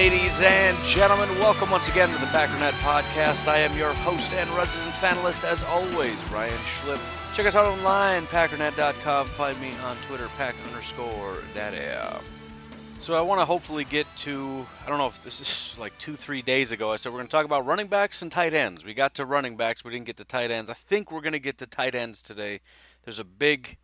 ladies and gentlemen. Welcome once again to the Packernet Podcast. I am your host and resident fanalist, as always, Ryan Schlip. Check us out online, packernet.com. Find me on Twitter, pack_daddy. So I want to hopefully get to, I don't know if this is like 2-3 days ago, I said we're going to talk about running backs and tight ends. We got to running backs, we didn't get to tight ends. I think we're going to get to tight ends today. There's a big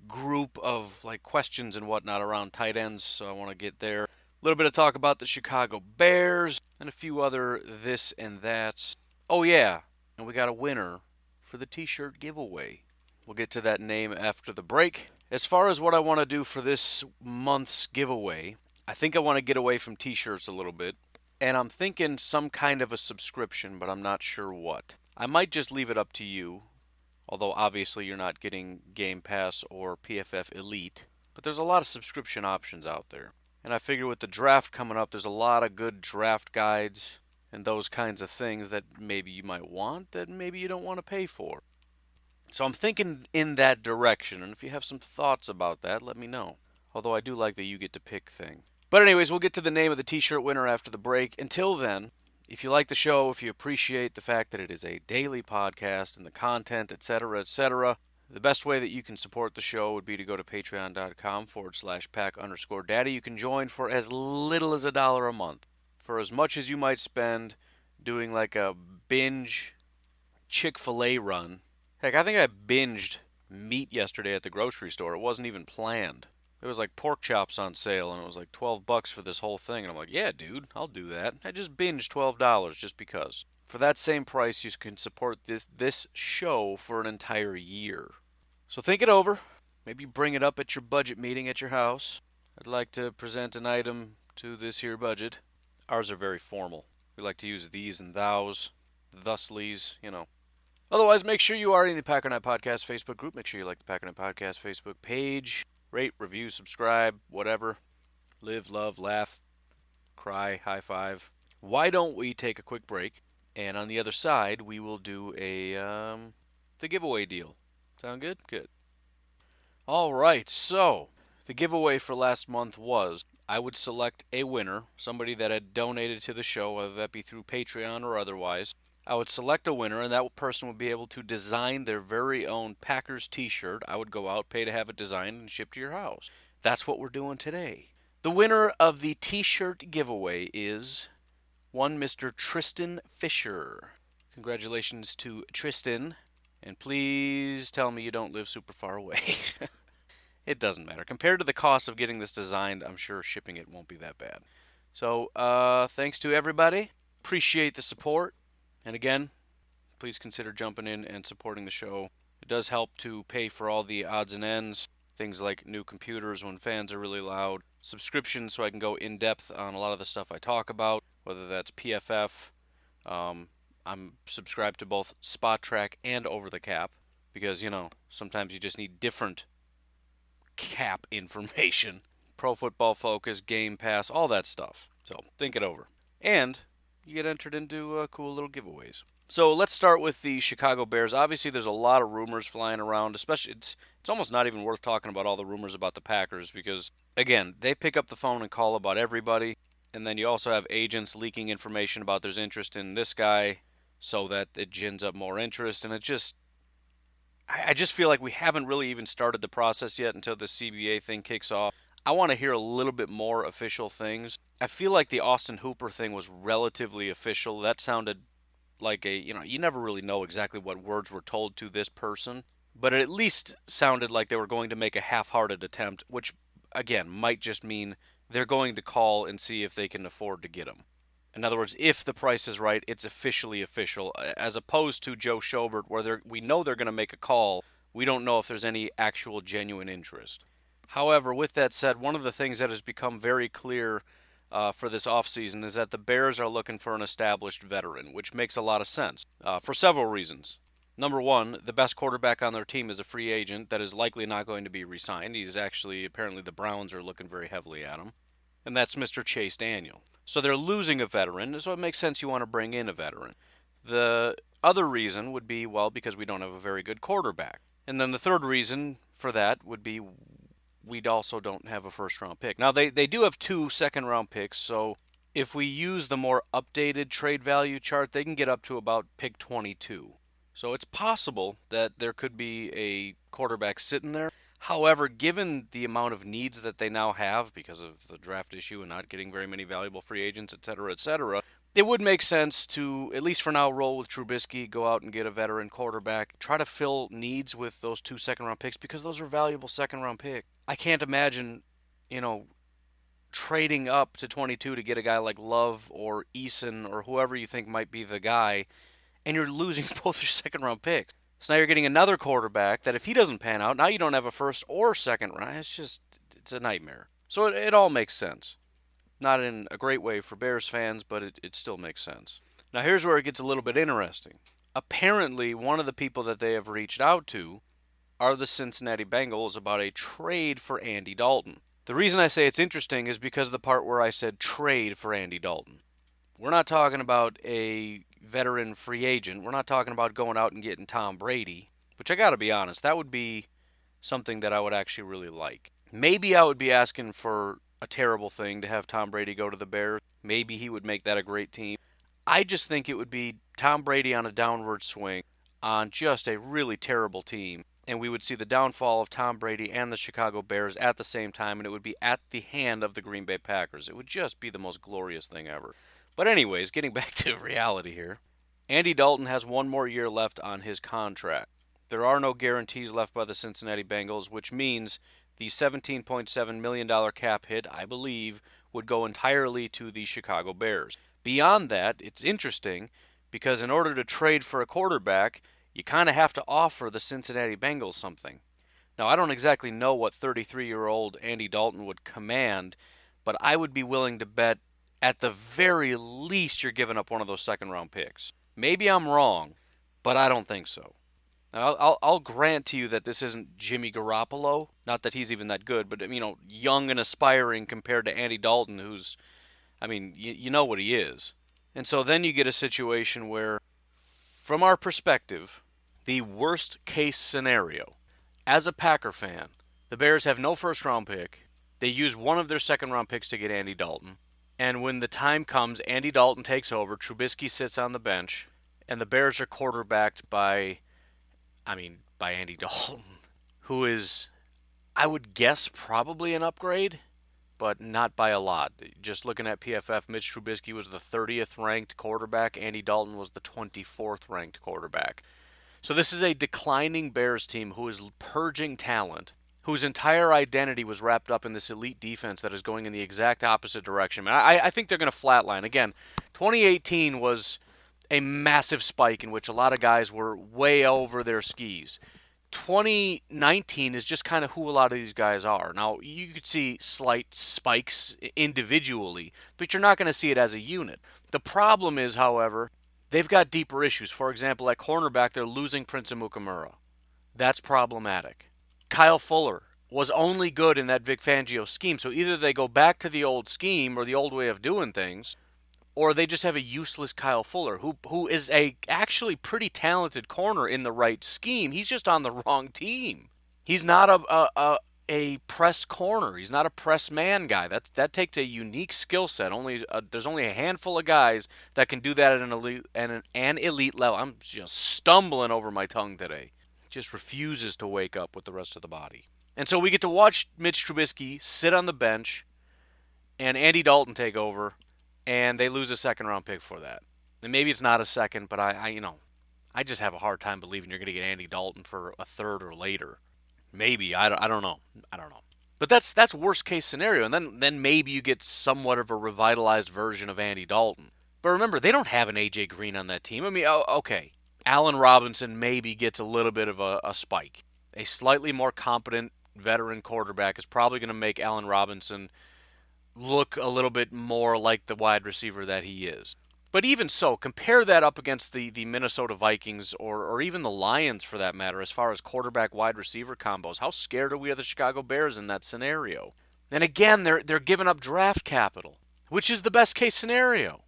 group of like questions and whatnot around tight ends, so I want to get there. A little bit of talk about the Chicago Bears and a few other this and that's. Oh yeah, and we got a winner for the t-shirt giveaway. We'll get to that name after the break. As far as what I want to do for this month's giveaway, I think I want to get away from t-shirts a little bit, and I'm thinking some kind of a subscription, but I'm not sure what. I might just leave it up to you, although obviously you're not getting Game Pass or PFF Elite, but there's a lot of subscription options out there. And I figure with the draft coming up, there's a lot of good draft guides and those kinds of things that maybe you might want that maybe you don't want to pay for. So I'm thinking in that direction, and if you have some thoughts about that, let me know. Although I do like the you get to pick thing. But anyways, we'll get to the name of the t-shirt winner after the break. Until then, if you like the show, if you appreciate the fact that it is a daily podcast and the content, etc., the best way that you can support the show would be to go to patreon.com/pack_daddy. You can join for as little as $1 a month. For as much as you might spend doing like a binge Chick-fil-A run. Heck, I think I binged meat yesterday at the grocery store. It wasn't even planned. There was like pork chops on sale, and it was like $12 for this whole thing. And I'm like, yeah, dude, I'll do that. I just binged $12 just because. For that same price, you can support this show for an entire year. So think it over. Maybe bring it up at your budget meeting at your house. I'd like to present an item to this here budget. Ours are very formal. We like to use these and thous, thuslies, you know. Otherwise, make sure you are in the Packernet Podcast Facebook group. Make sure you like the Packernet Podcast Facebook page. Rate, review, subscribe, whatever. Live, love, laugh, cry, high five. Why don't we take a quick break? And on the other side, we will do the giveaway deal. Sound good? Good. All right, so the giveaway for last month was I would select a winner, somebody that had donated to the show, whether that be through Patreon or otherwise. I would select a winner, and that person would be able to design their very own Packers t-shirt. I would go out, pay to have it designed, and shipped to your house. That's what we're doing today. The winner of the t-shirt giveaway is one Mr. Tristan Fisher. Congratulations to Tristan, and please tell me you don't live super far away. It doesn't matter. Compared to the cost of getting this designed, I'm sure shipping it won't be that bad. So, thanks to everybody. Appreciate the support. And again, please consider jumping in and supporting the show. It does help to pay for all the odds and ends, things like new computers when fans are really loud, subscriptions so I can go in depth on a lot of the stuff I talk about, whether that's PFF. I'm subscribed to both Spot Track and Over the Cap because, you know, sometimes you just need different cap information. Pro Football Focus, Game Pass, all that stuff. So think it over. And you get entered into cool little giveaways. So let's start with the Chicago Bears. Obviously, there's a lot of rumors flying around. Especially, it's almost not even worth talking about all the rumors about the Packers because, again, they pick up the phone and call about everybody. And then you also have agents leaking information about there's interest in this guy so that it gins up more interest. And it just, I just feel like we haven't really even started the process yet until the CBA thing kicks off. I want to hear a little bit more official things. I feel like the Austin Hooper thing was relatively official. That sounded like you never really know exactly what words were told to this person, but it at least sounded like they were going to make a half-hearted attempt, which, again, might just mean they're going to call and see if they can afford to get him. In other words, if the price is right, it's officially official, as opposed to Joe Schobert, where we know they're going to make a call. We don't know if there's any actual genuine interest. However, with that said, one of the things that has become very clear for this offseason is that the Bears are looking for an established veteran, which makes a lot of sense for several reasons. Number one, the best quarterback on their team is a free agent that is likely not going to be re-signed. He's actually, apparently the Browns are looking very heavily at him, and that's Mr. Chase Daniel. So they're losing a veteran, so it makes sense you want to bring in a veteran. The other reason would be, well, because we don't have a very good quarterback. And then the third reason for that would be we also don't have a first-round pick. Now, they do have 2 second-round picks, so If we use the more updated trade value chart, they can get up to about pick 22. So it's possible that there could be a quarterback sitting there. However, given the amount of needs that they now have because of the draft issue and not getting very many valuable free agents, etc., it would make sense to, at least for now, roll with Trubisky, go out and get a veteran quarterback, try to fill needs with those 2 second-round picks because those are valuable second-round picks. I can't imagine, you know, trading up to 22 to get a guy like Love or Eason or whoever you think might be the guy, and you're losing both your second-round picks. So now you're getting another quarterback that if he doesn't pan out, now you don't have a first or second round. It's a nightmare. So it all makes sense. Not in a great way for Bears fans, but it still makes sense. Now here's where it gets a little bit interesting. Apparently, one of the people that they have reached out to are the Cincinnati Bengals about a trade for Andy Dalton. The reason I say it's interesting is because of the part where I said trade for Andy Dalton. We're not talking about a veteran free agent. We're not talking about going out and getting Tom Brady, which I got to be honest, that would be something that I would actually really like. Maybe I would be asking for a terrible thing to have Tom Brady go to the Bears. Maybe he would make that a great team. I just think it would be Tom Brady on a downward swing on just a really terrible team. And we would see the downfall of Tom Brady and the Chicago Bears at the same time, and it would be at the hand of the Green Bay Packers. It would just be the most glorious thing ever. But anyways, getting back to reality here. Andy Dalton has one more year left on his contract. There are no guarantees left by the Cincinnati Bengals, which means the $17.7 million cap hit, I believe, would go entirely to the Chicago Bears. Beyond that, it's interesting because in order to trade for a quarterback, you kind of have to offer the Cincinnati Bengals something. Now, I don't exactly know what 33-year-old Andy Dalton would command, but I would be willing to bet at the very least you're giving up one of those second-round picks. Maybe I'm wrong, but I don't think so. Now, I'll grant to you that this isn't Jimmy Garoppolo. Not that he's even that good, but, young and aspiring compared to Andy Dalton, who's, you know what he is. And so then you get a situation where, from our perspective, the worst case scenario, as a Packer fan, the Bears have no first round pick. They use one of their second round picks to get Andy Dalton. And when the time comes, Andy Dalton takes over, Trubisky sits on the bench, and the Bears are quarterbacked by Andy Dalton, who is, I would guess, probably an upgrade, but not by a lot. Just looking at PFF, Mitch Trubisky was the 30th ranked quarterback. Andy Dalton was the 24th ranked quarterback. So this is a declining Bears team who is purging talent, whose entire identity was wrapped up in this elite defense that is going in the exact opposite direction. I think they're going to flatline. Again, 2018 was a massive spike in which a lot of guys were way over their skis. 2019 is just kind of who a lot of these guys are. Now, you could see slight spikes individually, but you're not going to see it as a unit. The problem is, however, they've got deeper issues. For example, at cornerback, they're losing Prince Amukamura. That's problematic. Kyle Fuller was only good in that Vic Fangio scheme, so either they go back to the old scheme or the old way of doing things, or they just have a useless Kyle Fuller, who is a actually pretty talented corner in the right scheme. He's just on the wrong team. He's not a press corner. He's not a press man guy. That takes a unique skill set. There's only a handful of guys that can do that at an elite level. I'm just stumbling over my tongue today. Just refuses to wake up with the rest of the body. And so we get to watch Mitch Trubisky sit on the bench and Andy Dalton take over, and they lose a second-round pick for that. And maybe it's not a second, but I just have a hard time believing you're going to get Andy Dalton for a third or later. Maybe. I don't know. But that's worst-case scenario, and then maybe you get somewhat of a revitalized version of Andy Dalton. But remember, they don't have an A.J. Green on that team. Okay. Allen Robinson maybe gets a little bit of a spike. A slightly more competent veteran quarterback is probably going to make Allen Robinson look a little bit more like the wide receiver that he is. But even so, compare that up against the Minnesota Vikings or even the Lions for that matter as far as quarterback-wide receiver combos. How scared are we of the Chicago Bears in that scenario? And again, they're giving up draft capital, which is the best-case scenario.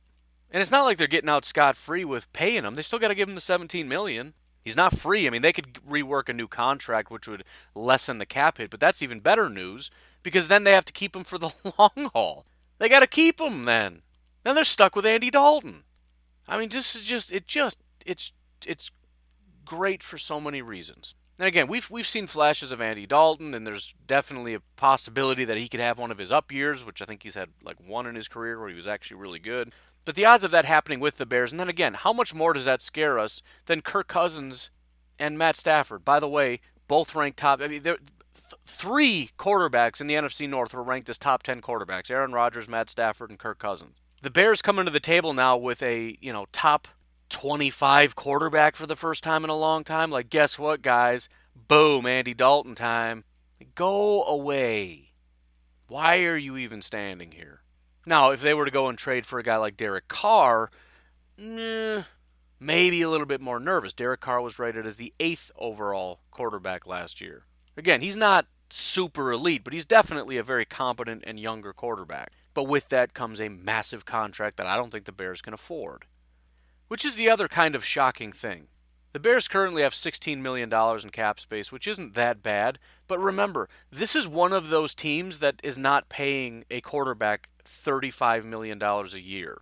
And it's not like they're getting out scot-free with paying him. They still got to give him the $17 million. He's not free. They could rework a new contract, which would lessen the cap hit, but that's even better news because then they have to keep him for the long haul. They got to keep him then. Then they're stuck with Andy Dalton. I mean, this is it's great for so many reasons. And again, we've seen flashes of Andy Dalton, and there's definitely a possibility that he could have one of his up years, which I think he's had like one in his career where he was actually really good. But the odds of that happening with the Bears, and then again, how much more does that scare us than Kirk Cousins and Matt Stafford? By the way, both ranked top. I mean, three quarterbacks in the NFC North were ranked as top 10 quarterbacks: Aaron Rodgers, Matt Stafford, and Kirk Cousins. The Bears come into the table now with a top 25 quarterback for the first time in a long time. Like, guess what, guys? Boom, Andy Dalton time. Go away. Why are you even standing here? Now, if they were to go and trade for a guy like Derek Carr, maybe a little bit more nervous. Derek Carr was rated as the 8th overall quarterback last year. Again, he's not super elite, but he's definitely a very competent and younger quarterback. But with that comes a massive contract that I don't think the Bears can afford. Which is the other kind of shocking thing. The Bears currently have $16 million in cap space, which isn't that bad. But remember, this is one of those teams that is not paying a quarterback $35 million a year.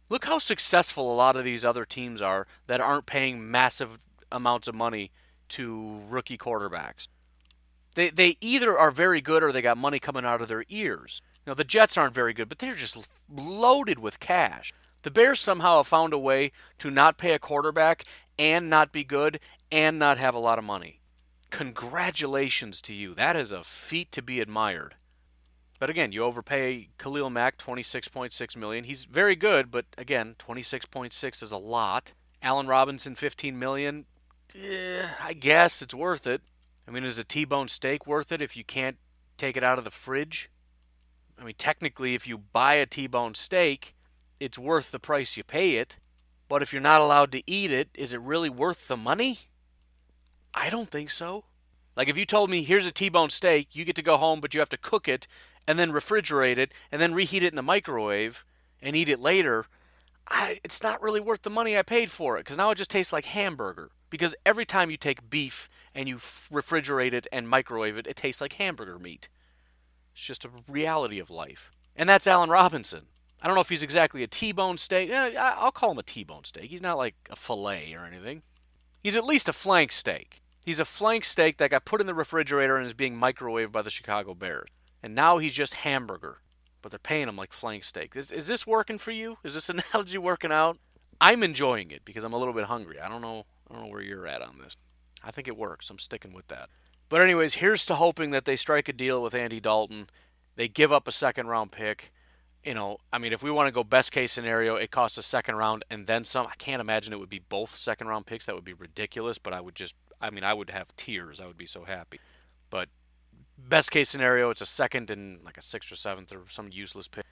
Look how successful a lot of these other teams are that aren't paying massive amounts of money to rookie quarterbacks. They either are very good or they got money coming out of their ears. The Jets aren't very good, but they're just loaded with cash. The Bears somehow have found a way to not pay a quarterback and not be good and not have a lot of money. Congratulations to you. That is a feat to be admired. But again, you overpay Khalil Mack $26.6 million. He's very good, but again, $26.6 is a lot. Allen Robinson $15 million. I guess it's worth it. I mean, is a T-bone steak worth it if you can't take it out of the fridge? I mean, technically, if you buy a T-bone steak, it's worth the price you pay it. But if you're not allowed to eat it, is it really worth the money? I don't think so. Like, if you told me, here's a T-bone steak, you get to go home, but you have to cook it and then refrigerate it and then reheat it in the microwave and eat it later, it's not really worth the money I paid for it, because now it just tastes like hamburger. Because every time you take beef and you refrigerate it and microwave it, it tastes like hamburger meat. It's just a reality of life. And that's Allen Robinson. I don't know if he's exactly a T-bone steak. I'll call him a T-bone steak. He's not like a filet or anything. He's at least a flank steak. He's a flank steak that got put in the refrigerator and is being microwaved by the Chicago Bears. And now he's just hamburger. But they're paying him like flank steak. Is this working for you? Is this analogy working out? I'm enjoying it because I'm a little bit hungry. I don't know where you're at on this. I think it works. I'm sticking with that. But anyways, here's to hoping that they strike a deal with Andy Dalton. They give up a second-round pick. I mean, if we want to go best case scenario, it costs a second round and then some. I can't imagine it would be both second round picks. That would be ridiculous, but I would have tears. I would be so happy. But best case scenario, it's a second and like a sixth or seventh or some useless pick.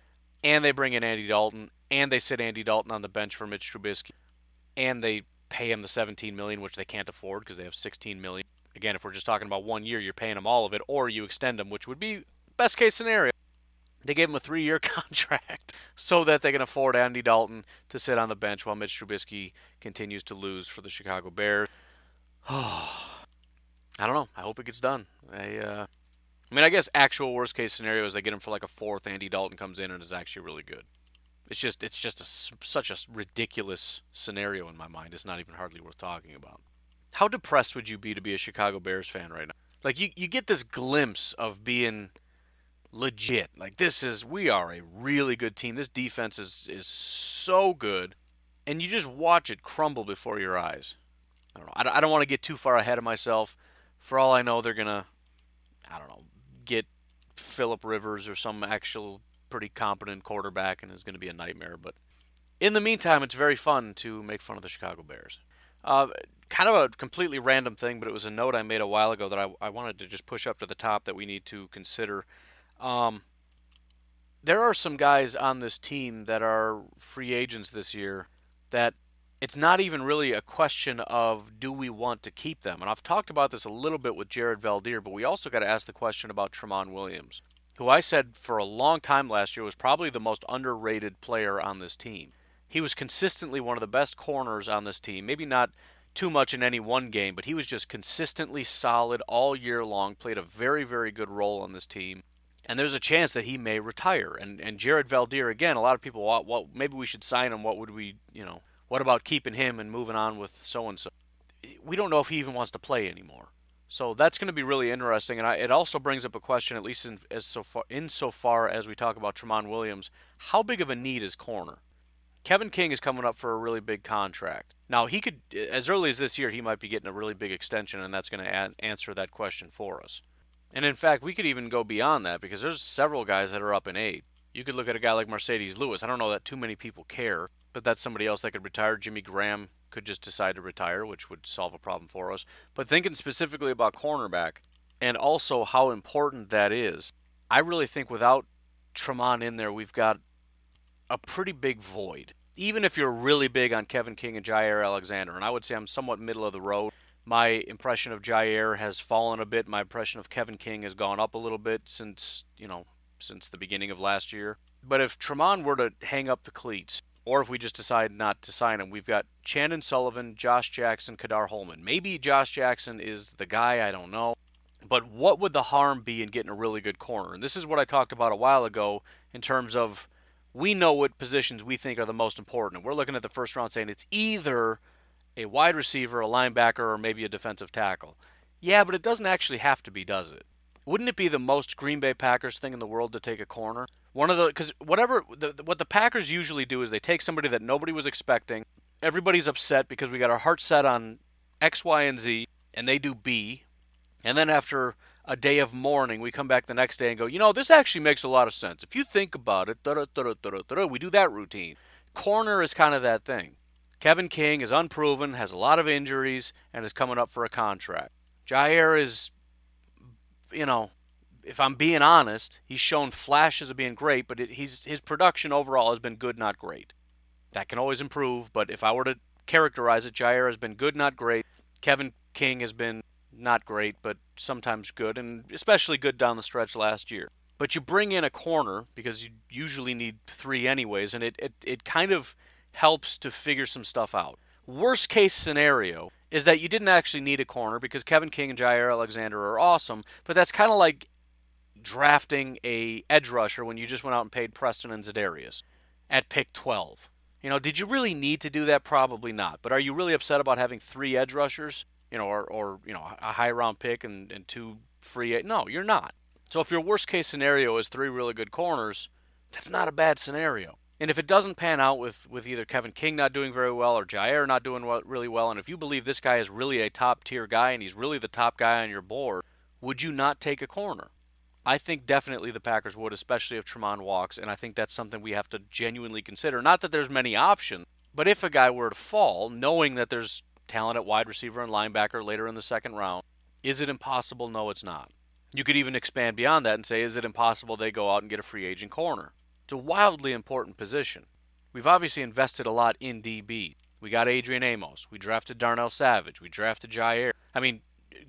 And they bring in Andy Dalton, and they sit Andy Dalton on the bench for Mitch Trubisky, and they pay him the $17 million, which they can't afford because they have $16 million. Again, if we're just talking about 1 year, you're paying them all of it, or you extend them, which would be best case scenario. They gave him a 3-year contract so that they can afford Andy Dalton to sit on the bench while Mitch Trubisky continues to lose for the Chicago Bears. I don't know. I hope it gets done. I guess actual worst case scenario is they get him for like a fourth. Andy Dalton comes in and is actually really good. It's just such a ridiculous scenario in my mind. It's not even hardly worth talking about. How depressed would you be to be a Chicago Bears fan right now? Like, you get this glimpse of being legit. Like, we are a really good team. This defense is so good, and you just watch it crumble before your eyes. I don't know. I don't want to get too far ahead of myself. For all I know, they're gonna, get Phillip Rivers or some actual pretty competent quarterback, and it's gonna be a nightmare. But in the meantime, it's very fun to make fun of the Chicago Bears. Kind of a completely random thing, but it was a note I made a while ago that I wanted to just push up to the top that we need to consider. There are some guys on this team that are free agents this year that it's not even really a question of do we want to keep them. And I've talked about this a little bit with Jared Valdir, but we also got to ask the question about Tramon Williams, who I said for a long time last year was probably the most underrated player on this team. He was consistently one of the best corners on this team. Maybe not too much in any one game, but he was just consistently solid all year long, played a very, very good role on this team. And there's a chance that he may retire. And Jared Valdir, again, a lot of people, well, maybe we should sign him. What would we, what about keeping him and moving on with so and so? We don't know if he even wants to play anymore. So that's going to be really interesting, and it also brings up a question, at least insofar as we talk about Tramon Williams. How big of a need is corner? Kevin King is coming up for a really big contract. Now, he could, as early as this year, he might be getting a really big extension, and that's going to answer that question for us. And in fact, we could even go beyond that because there's several guys that are up in age. You could look at a guy like Mercedes Lewis. I don't know that too many people care, but that's somebody else that could retire. Jimmy Graham could just decide to retire, which would solve a problem for us. But thinking specifically about cornerback and also how important that is, I really think without Tramon in there, we've got a pretty big void. Even if you're really big on Kevin King and Jaire Alexander, and I would say I'm somewhat middle of the road. My impression of Jaire has fallen a bit. My impression of Kevin King has gone up a little bit since the beginning of last year. But if Tramon were to hang up the cleats, or if we just decide not to sign him, we've got Chandon Sullivan, Josh Jackson, Kadar Holman. Maybe Josh Jackson is the guy, I don't know. But what would the harm be in getting a really good corner? And this is what I talked about a while ago in terms of we know what positions we think are the most important. We're looking at the first round saying it's either a wide receiver, a linebacker, or maybe a defensive tackle. Yeah, but it doesn't actually have to be, does it? Wouldn't it be the most Green Bay Packers thing in the world to take a corner? Because what the Packers usually do is they take somebody that nobody was expecting. Everybody's upset because we got our heart set on X, Y, and Z, and they do B. And then after a day of mourning, we come back the next day and go, this actually makes a lot of sense. If you think about it, we do that routine. Corner is kind of that thing. Kevin King is unproven, has a lot of injuries, and is coming up for a contract. Jaire is, if I'm being honest, he's shown flashes of being great, but his production overall has been good, not great. That can always improve, but if I were to characterize it, Jaire has been good, not great. Kevin King has been not great, but sometimes good, and especially good down the stretch last year. But you bring in a corner, because you usually need 3 anyways, and it kind of helps to figure some stuff out. Worst case scenario is that you didn't actually need a corner because Kevin King and Jaire Alexander are awesome, but that's kind of like drafting a edge rusher when you just went out and paid Preston and Za'Darius at pick 12. Did you really need to do that? Probably not. But are you really upset about having 3 edge rushers? Or a high round pick and 2 free? No, you're not. So if your worst case scenario is 3 really good corners, that's not a bad scenario. And if it doesn't pan out with either Kevin King not doing very well or Jaire not doing really well, and if you believe this guy is really a top tier guy and he's really the top guy on your board, would you not take a corner? I think definitely the Packers would, especially if Tramon walks, and I think that's something we have to genuinely consider. Not that there's many options, but if a guy were to fall, knowing that there's talent at wide receiver and linebacker later in the second round, is it impossible? No, it's not. You could even expand beyond that and say, is it impossible they go out and get a free agent corner? It's a wildly important position. We've obviously invested a lot in DB. We got Adrian Amos. We drafted Darnell Savage. We drafted Jaire.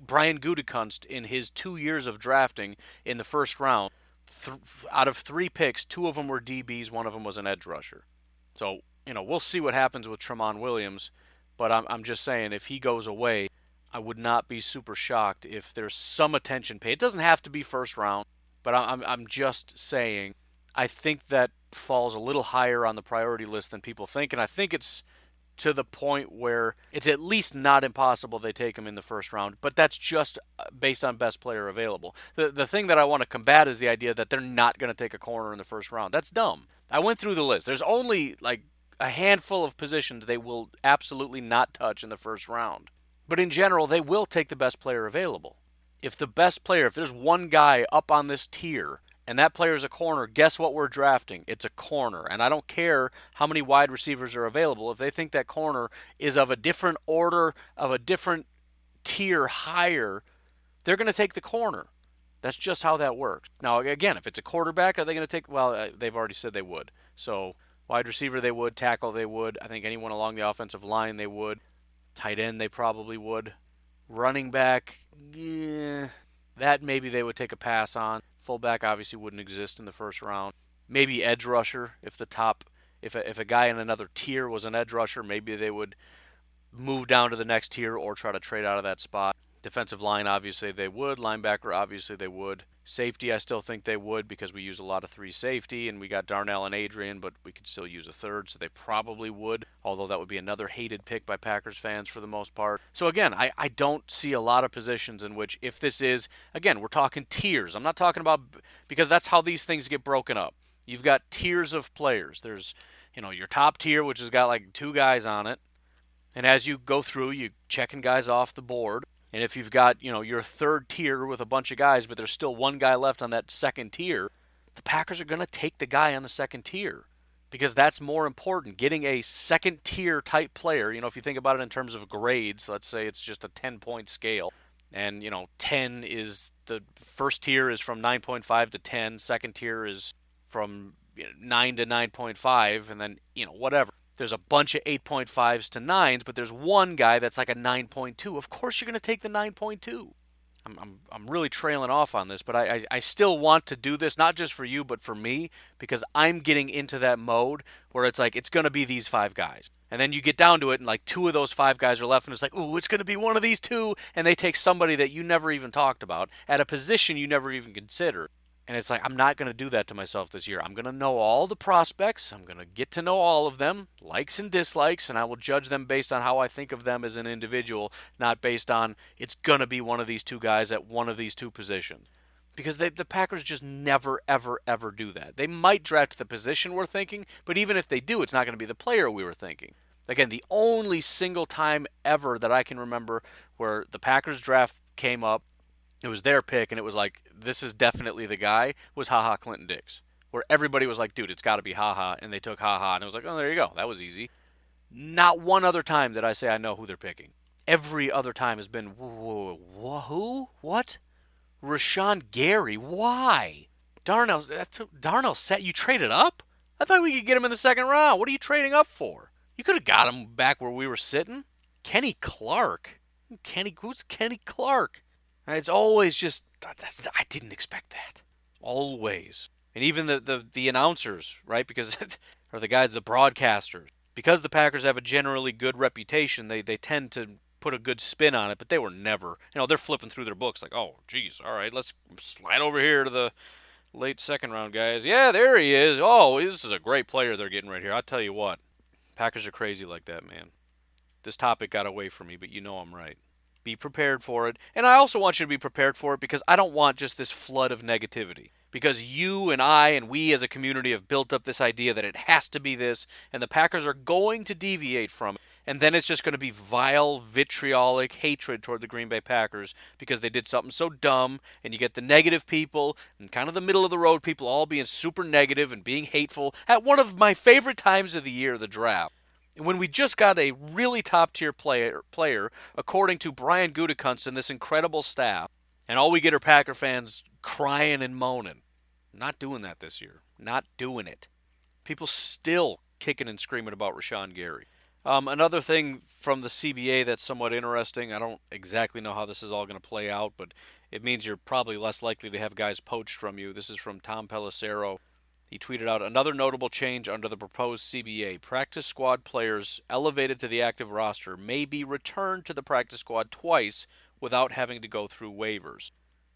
Brian Gutekunst, in his 2 years of drafting in the first round, out of 3 picks, 2 of them were DBs, 1 of them was an edge rusher. So, we'll see what happens with Tramon Williams, but I'm just saying, if he goes away, I would not be super shocked if there's some attention paid. It doesn't have to be first round, but I'm just saying, I think that falls a little higher on the priority list than people think, and I think it's to the point where it's at least not impossible they take him in the first round, but that's just based on best player available. The thing that I want to combat is the idea that they're not going to take a corner in the first round. That's dumb. I went through the list. There's only like a handful of positions they will absolutely not touch in the first round. But in general, they will take the best player available. If there's one guy up on this tier and that player is a corner, guess what we're drafting? It's a corner. And I don't care how many wide receivers are available. If they think that corner is of a different order, of a different tier higher, they're going to take the corner. That's just how that works. Now, again, if it's a quarterback, are they going to take? Well, they've already said they would. So, wide receiver, they would. Tackle, they would. I think anyone along the offensive line, they would. Tight end, they probably would. Running back, yeah, that maybe they would take a pass on. Fullback obviously wouldn't exist in the first round. Maybe edge rusher, if a guy in another tier was an edge rusher, maybe they would move down to the next tier or try to trade out of that spot. Defensive line, obviously they would. Linebacker, obviously they would. Safety, I still think they would because we use a lot of three safety, and we got Darnell and Adrian, but we could still use a third, so they probably would, although that would be another hated pick by Packers fans for the most part. So again, I don't see a lot of positions in which, if this is, again, we're talking tiers. I'm not talking about, because that's how these things get broken up. You've got tiers of players. There's, your top tier, which has got like two guys on it, and as you go through, you checking guys off the board. And if you've got, your third tier with a bunch of guys, but there's still one guy left on that second tier, the Packers are going to take the guy on the second tier because that's more important. Getting a second tier type player, if you think about it in terms of grades, let's say it's just a 10-point scale. And, 10 is the first tier is from 9.5 to 10, second tier is from 9 to 9.5, and then, whatever. There's a bunch of 8.5s to 9s, but there's one guy that's like a 9.2. Of course you're going to take the 9.2. I'm really trailing off on this, but I still want to do this, not just for you, but for me, because I'm getting into that mode where it's like, it's going to be these five guys. And then you get down to it, and like two of those five guys are left, and it's like, ooh, it's going to be one of these two. And they take somebody that you never even talked about at a position you never even considered. And it's like, I'm not going to do that to myself this year. I'm going to know all the prospects. I'm going to get to know all of them, likes and dislikes, and I will judge them based on how I think of them as an individual, not based on it's going to be one of these two guys at one of these two positions. Because the Packers just never, ever, ever do that. They might draft the position we're thinking, but even if they do, it's not going to be the player we were thinking. Again, the only single time ever that I can remember where the Packers draft came up, it was their pick, and it was like, this is definitely the guy, was HaHa Clinton Dix. Where everybody was like, dude, it's got to be HaHa, and they took HaHa, and it was like, oh, there you go, that was easy. Not one other time did I say I know who they're picking. Every other time has been, who? What? Rashawn Gary? Why? Darnell set you traded up? I thought we could get him in the second round. What are you trading up for? You could have got him back where we were sitting. Kenny Clark? Who's Kenny Clark? It's always just, I didn't expect that. Always. And even the announcers, right? Because, or the guys, the broadcasters. Because the Packers have a generally good reputation, they tend to put a good spin on it, but they were never, they're flipping through their books like, oh, geez, all right, let's slide over here to the late second round guys. Yeah, there he is. Oh, this is a great player they're getting right here. I'll tell you what, Packers are crazy like that, man. This topic got away from me, but I'm right. Be prepared for it. And I also want you to be prepared for it because I don't want just this flood of negativity. Because you and I and we as a community have built up this idea that it has to be this, and the Packers are going to deviate from it. And then it's just going to be vile, vitriolic hatred toward the Green Bay Packers because they did something so dumb, and you get the negative people and kind of the middle of the road people all being super negative and being hateful at one of my favorite times of the year, the draft. When we just got a really top-tier player, according to Brian Gutekunst and this incredible staff, and all we get are Packer fans crying and moaning. Not doing that this year. Not doing it. People still kicking and screaming about Rashawn Gary. Another thing from the CBA that's somewhat interesting, I don't exactly know how this is all going to play out, but it means you're probably less likely to have guys poached from you. This is from Tom Pelissero. He tweeted out, another notable change under the proposed CBA. Practice squad players elevated to the active roster may be returned to the practice squad twice without having to go through waivers.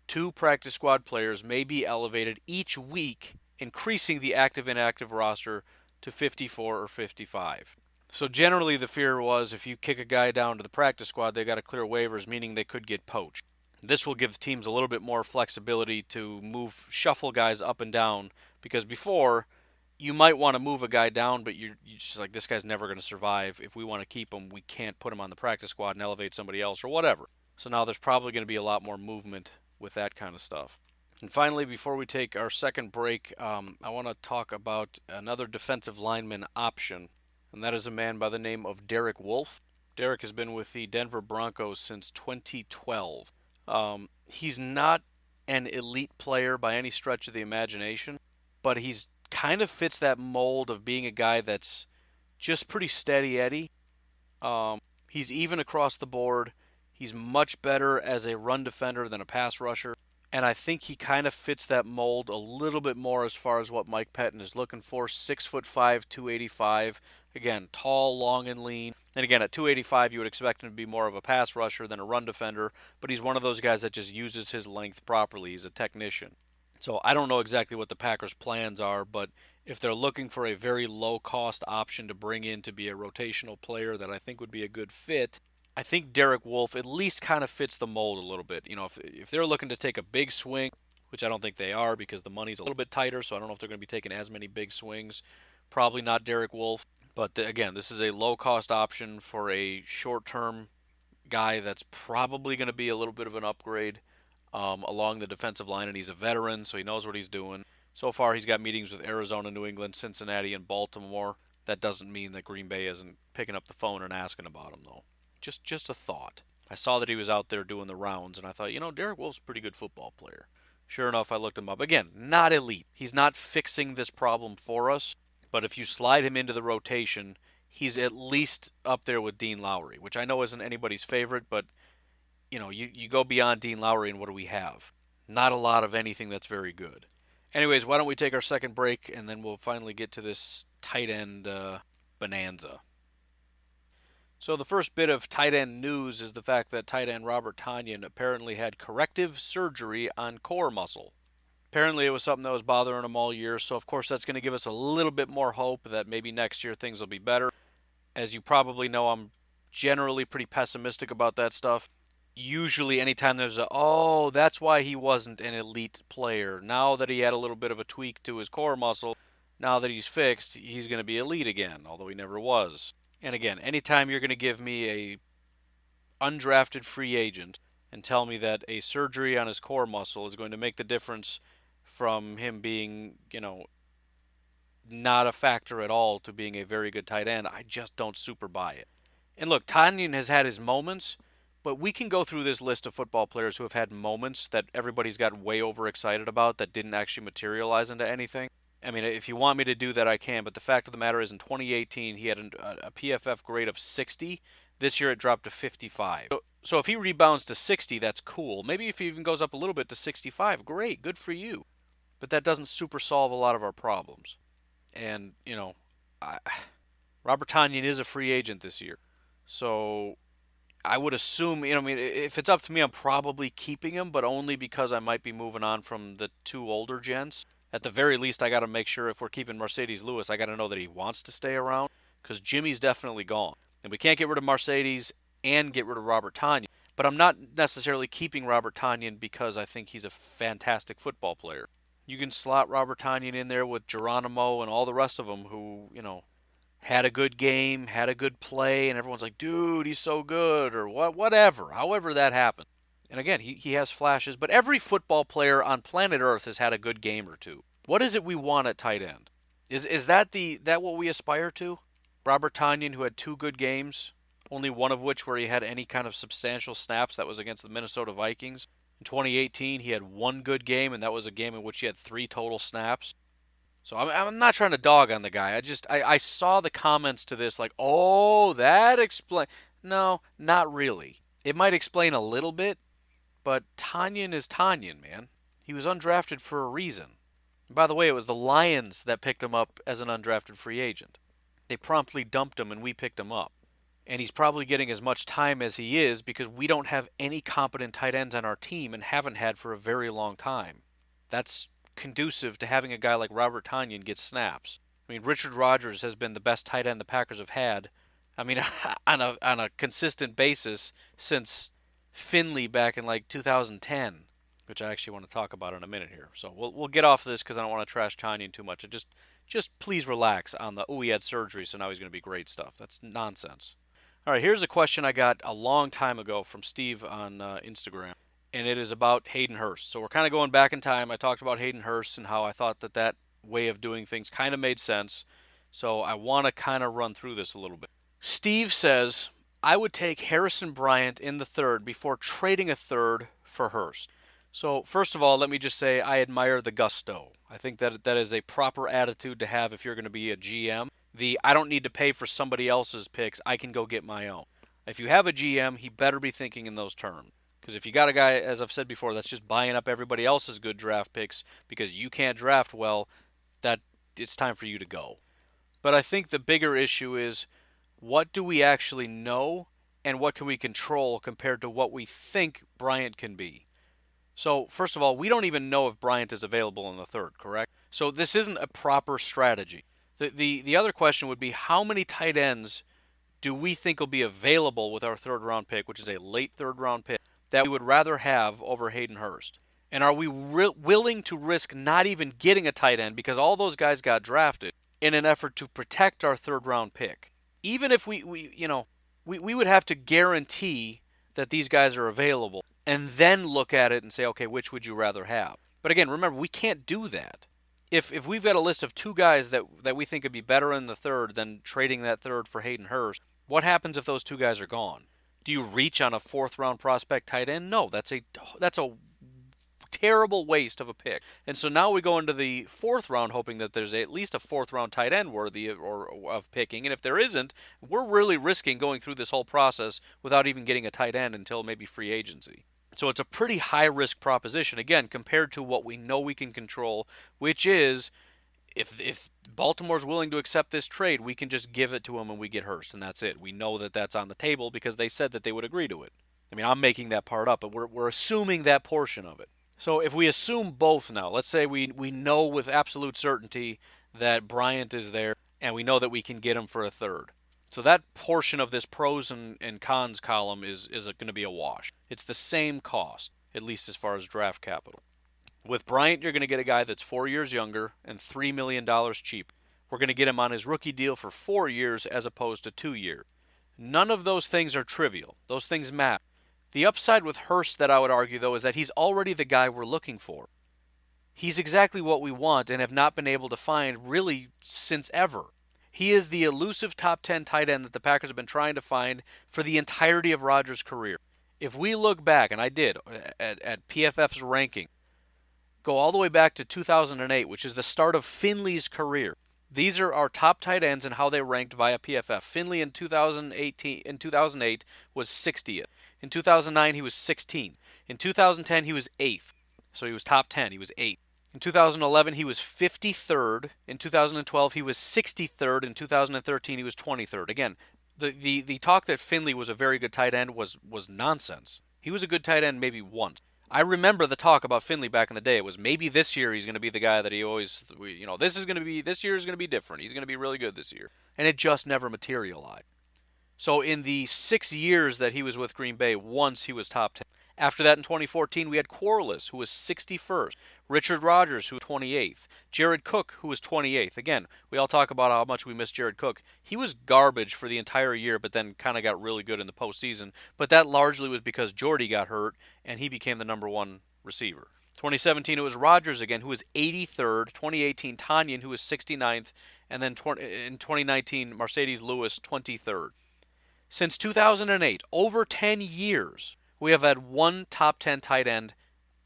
2 practice squad players may be elevated each week, increasing the active-inactive roster to 54 or 55. So generally the fear was if you kick a guy down to the practice squad, they got to clear waivers, meaning they could get poached. This will give teams a little bit more flexibility to shuffle guys up and down, because before, you might want to move a guy down, but you're just like, this guy's never going to survive. If we want to keep him, we can't put him on the practice squad and elevate somebody else or whatever. So now there's probably going to be a lot more movement with that kind of stuff. And finally, before we take our second break, I want to talk about another defensive lineman option, and that is a man by the name of Derek Wolfe. Derek has been with the Denver Broncos since 2012. He's not an elite player by any stretch of the imagination, but he's kind of fits that mold of being a guy that's just pretty steady Eddie. He's even across the board. He's much better as a run defender than a pass rusher. And I think he kind of fits that mold a little bit more as far as what Mike Pettin is looking for. 6'5", 285. Again, tall, long, and lean. And again, at 285, you would expect him to be more of a pass rusher than a run defender, but he's one of those guys that just uses his length properly. He's a technician. So I don't know exactly what the Packers' plans are, but if they're looking for a very low cost option to bring in to be a rotational player that I think would be a good fit, I think Derek Wolfe at least kind of fits the mold a little bit. If they're looking to take a big swing, which I don't think they are because the money's a little bit tighter, so I don't know if they're going to be taking as many big swings. Probably not Derek Wolfe. But again, this is a low cost option for a short term guy that's probably going to be a little bit of an upgrade along the defensive line, and he's a veteran, so he knows what he's doing. So far, he's got meetings with Arizona, New England, Cincinnati, and Baltimore. That doesn't mean that Green Bay isn't picking up the phone and asking about him, though. Just a thought. I saw that he was out there doing the rounds, and I thought, Derek Wolfe's a pretty good football player. Sure enough, I looked him up. Again, not elite. He's not fixing this problem for us, but if you slide him into the rotation, he's at least up there with Dean Lowry, which I know isn't anybody's favorite, but you go beyond Dean Lowry and what do we have? Not a lot of anything that's very good. Anyways, why don't we take our second break and then we'll finally get to this tight end bonanza. So the first bit of tight end news is the fact that tight end Robert Tonyan apparently had corrective surgery on core muscle. Apparently it was something that was bothering him all year, so of course that's going to give us a little bit more hope that maybe next year things will be better. As you probably know, I'm generally pretty pessimistic about that stuff. Usually anytime there's that's why he wasn't an elite player. Now that he had a little bit of a tweak to his core muscle, now that he's fixed, he's going to be elite again, although he never was. And again, anytime you're going to give me a undrafted free agent and tell me that a surgery on his core muscle is going to make the difference from him being, not a factor at all to being a very good tight end, I just don't super buy it. And look, Tanyan has had his moments, but we can go through this list of football players who have had moments that everybody's got way overexcited about that didn't actually materialize into anything. I mean, if you want me to do that, I can, but the fact of the matter is in 2018, he had a PFF grade of 60. This year it dropped to 55. So if he rebounds to 60, that's cool. Maybe if he even goes up a little bit to 65, great, good for you. But that doesn't super solve a lot of our problems. And, Robert Tonyan is a free agent this year. So I would assume, if it's up to me, I'm probably keeping him, but only because I might be moving on from the two older gents. At the very least, I got to make sure if we're keeping Mercedes Lewis, I got to know that he wants to stay around because Jimmy's definitely gone. And we can't get rid of Mercedes and get rid of Robert Tonyan. But I'm not necessarily keeping Robert Tonyan because I think he's a fantastic football player. You can slot Robert Tonyan in there with Geronimo and all the rest of them who, had a good game, had a good play, and everyone's like, dude, he's so good, or whatever, however that happened. And again, he has flashes, but every football player on planet Earth has had a good game or two. What is it we want at tight end? Is that what we aspire to? Robert Tonyan, who had two good games, only one of which where he had any kind of substantial snaps, that was against the Minnesota Vikings. In 2018, he had one good game, and that was a game in which he had 3 total snaps. So I'm not trying to dog on the guy. I saw the comments to this like, oh, that explain. No, not really. It might explain a little bit, but Tonyan is Tonyan, man. He was undrafted for a reason. And by the way, it was the Lions that picked him up as an undrafted free agent. They promptly dumped him, and we picked him up. And he's probably getting as much time as he is because we don't have any competent tight ends on our team and haven't had for a very long time. That's conducive to having a guy like Robert Tonyan get snaps. I mean, Richard Rodgers has been the best tight end the Packers have had. I mean, on a consistent basis since Finley back in like 2010, which I actually want to talk about in a minute here. So we'll get off of this because I don't want to trash Tonyan too much. Just please relax on the he had surgery, so now he's going to be great stuff. That's nonsense. All right, here's a question I got a long time ago from Steve on Instagram, and it is about Hayden Hurst. So we're kind of going back in time. I talked about Hayden Hurst and how I thought that way of doing things kind of made sense. So I want to kind of run through this a little bit. Steve says, I would take Harrison Bryant in the third before trading a third for Hurst. So first of all, let me just say I admire the gusto. I think that is a proper attitude to have if you're going to be a GM. I don't need to pay for somebody else's picks. I can go get my own. If you have a GM, he better be thinking in those terms. Because if you got a guy, as I've said before, that's just buying up everybody else's good draft picks because you can't draft well, that it's time for you to go. But I think the bigger issue is what do we actually know and what can we control compared to what we think Bryant can be. So, first of all, we don't even know if Bryant is available in the third, correct? So, this isn't a proper strategy. The other question would be how many tight ends do we think will be available with our third round pick, which is a late third round pick, that we would rather have over Hayden Hurst? And are we willing to risk not even getting a tight end because all those guys got drafted in an effort to protect our third round pick? Even if we would have to guarantee that these guys are available and then look at it and say, okay, which would you rather have? But again, remember, we can't do that. If we've got a list of two guys that we think would be better in the third than trading that third for Hayden Hurst, what happens if those two guys are gone? Do you reach on a fourth round prospect tight end? No, that's a terrible waste of a pick. And so now we go into the fourth round hoping that there's at least a fourth round tight end worthy of picking. And if there isn't, we're really risking going through this whole process without even getting a tight end until maybe free agency. So it's a pretty high risk proposition, again, compared to what we know we can control, which is if Baltimore's willing to accept this trade, we can just give it to them and we get Hurst, and that's it. We know that that's on the table because they said that they would agree to it. I mean, I'm making that part up, but we're assuming that portion of it. So if we assume both now, let's say we know with absolute certainty that Bryant is there and we know that we can get him for a third. So that portion of this pros and cons column is going to be a wash. It's the same cost, at least as far as draft capital. With Bryant, you're going to get a guy that's 4 years younger and $3 million cheap. We're going to get him on his rookie deal for 4 years as opposed to 2 years. None of those things are trivial. Those things matter. The upside with Hurst that I would argue, though, is that he's already the guy we're looking for. He's exactly what we want and have not been able to find really since ever. He is the elusive top 10 tight end that the Packers have been trying to find for the entirety of Rodgers' career. If we look back, and I did, at PFF's ranking, go all the way back to 2008, which is the start of Finley's career. These are our top tight ends and how they ranked via PFF. Finley in 2008 was 60th. In 2009, he was 16th. In 2010, he was 8th. So he was top 10. He was 8th. In 2011, he was 53rd. In 2012, he was 63rd. In 2013, he was 23rd. Again, the talk that Finley was a very good tight end was nonsense. He was a good tight end maybe once. I remember the talk about Finley back in the day. It was maybe this year he's going to be the guy that he always, this year is going to be different. He's going to be really good this year. And it just never materialized. So in the 6 years that he was with Green Bay, once he was top 10. After that in 2014, we had Quarles, who was 61st. Richard Rodgers, who was 28th. Jared Cook, who was 28th. Again, we all talk about how much we miss Jared Cook. He was garbage for the entire year, but then kind of got really good in the postseason. But that largely was because Jordy got hurt, and he became the number one receiver. 2017, it was Rodgers again, who was 83rd. 2018, Tonyan, who was 69th. And then in 2019, Mercedes Lewis, 23rd. Since 2008, over 10 years, we have had one top 10 tight end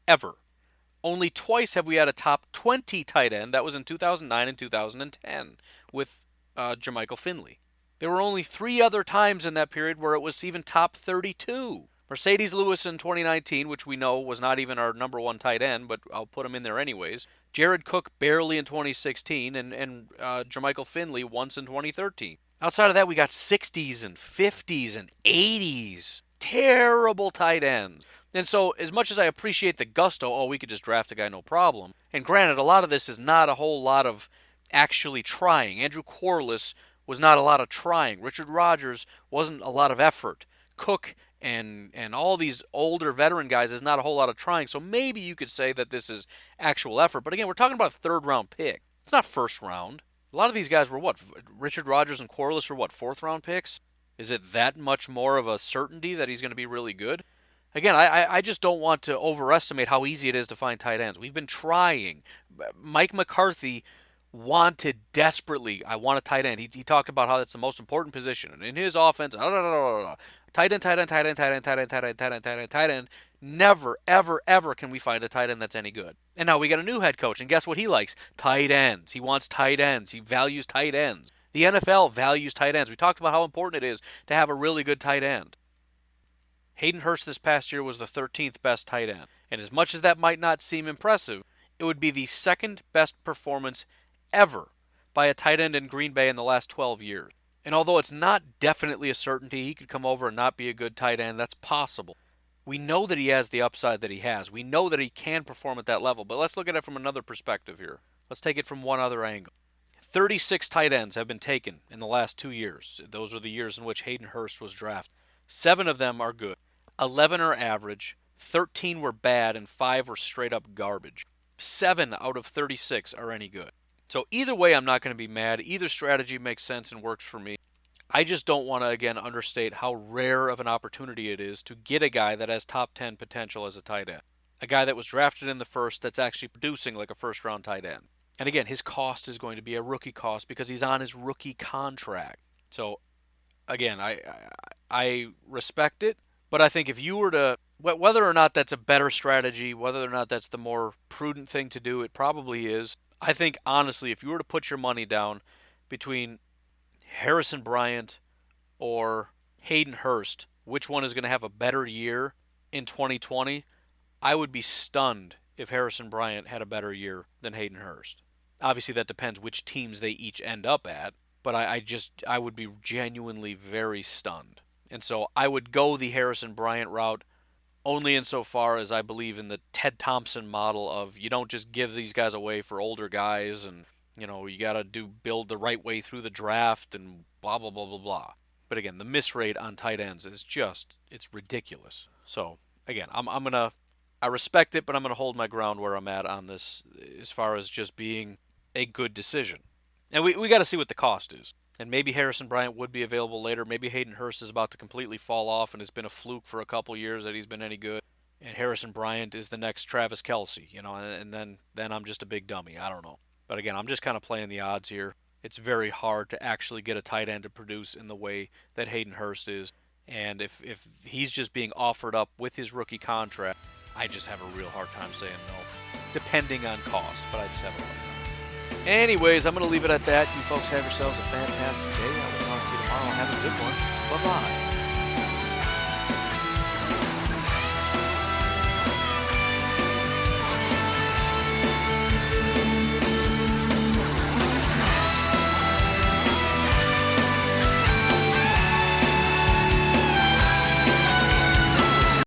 ever. Only twice have we had a top 20 tight end. That was in 2009 and 2010 with Jermichael Finley. There were only 3 other times in that period where it was even top 32. Mercedes Lewis in 2019, which we know was not even our number one tight end, but I'll put him in there anyways. Jared Cook barely in 2016, and Jermichael Finley once in 2013. Outside of that, we got 60s and 50s and 80s. Terrible tight ends. And so, as much as I appreciate the gusto, we could just draft a guy, no problem. And granted, a lot of this is not a whole lot of actually trying. Andrew Quarles was not a lot of trying. Richard Rodgers wasn't a lot of effort. Cook and all these older veteran guys is not a whole lot of trying. So maybe you could say that this is actual effort. But again, we're talking about a third-round pick. It's not first round. A lot of these guys were what? Richard Rodgers and Quarles were what? Fourth-round picks? Is it that much more of a certainty that he's going to be really good? Again, I just don't want to overestimate how easy it is to find tight ends. We've been trying. Mike McCarthy wanted desperately, I want a tight end. He talked about how that's the most important position. And in his offense, tight end. Never, ever, ever can we find a tight end that's any good. And now we got a new head coach, and guess what he likes? Tight ends. He wants tight ends. He values tight ends. The NFL values tight ends. We talked about how important it is to have a really good tight end. Hayden Hurst this past year was the 13th best tight end. And as much as that might not seem impressive, it would be the second best performance ever by a tight end in Green Bay in the last 12 years. And although it's not definitely a certainty he could come over and not be a good tight end, that's possible. We know that he has the upside that he has. We know that he can perform at that level. But let's look at it from another perspective here. Let's take it from one other angle. 36 tight ends have been taken in the last 2 years. Those are the years in which Hayden Hurst was drafted. 7 of them are good. 11 are average. 13 were bad, and 5 were straight up garbage. 7 out of 36 are any good. So either way, I'm not going to be mad. Either strategy makes sense and works for me. I just don't want to, again, understate how rare of an opportunity it is to get a guy that has top 10 potential as a tight end. A guy that was drafted in the first that's actually producing like a first-round tight end. And again, his cost is going to be a rookie cost because he's on his rookie contract. So, again, I respect it, but I think if you were to, whether or not that's a better strategy, whether or not that's the more prudent thing to do, it probably is. I think, honestly, if you were to put your money down between Harrison Bryant or Hayden Hurst, which one is going to have a better year in 2020, I would be stunned if Harrison Bryant had a better year than Hayden Hurst. Obviously, that depends which teams they each end up at, but I would be genuinely very stunned. And so I would go the Harrison Bryant route only insofar as I believe in the Ted Thompson model of you don't just give these guys away for older guys and, you got to build the right way through the draft and blah, blah, blah, blah, blah. But again, the miss rate on tight ends is it's ridiculous. So, again, I respect it, but I'm going to hold my ground where I'm at on this as far as just being a good decision. And we got to see what the cost is. And maybe Harrison Bryant would be available later. Maybe Hayden Hurst is about to completely fall off and it's been a fluke for a couple years that he's been any good. And Harrison Bryant is the next Travis Kelce, and then I'm just a big dummy. I don't know. But again, I'm just kind of playing the odds here. It's very hard to actually get a tight end to produce in the way that Hayden Hurst is. And if he's just being offered up with his rookie contract, I just have a real hard time saying no, depending on cost. But I just have a hard time. Anyways, I'm going to leave it at that. You folks have yourselves a fantastic day. I will talk to you tomorrow. Have a good one. Bye-bye.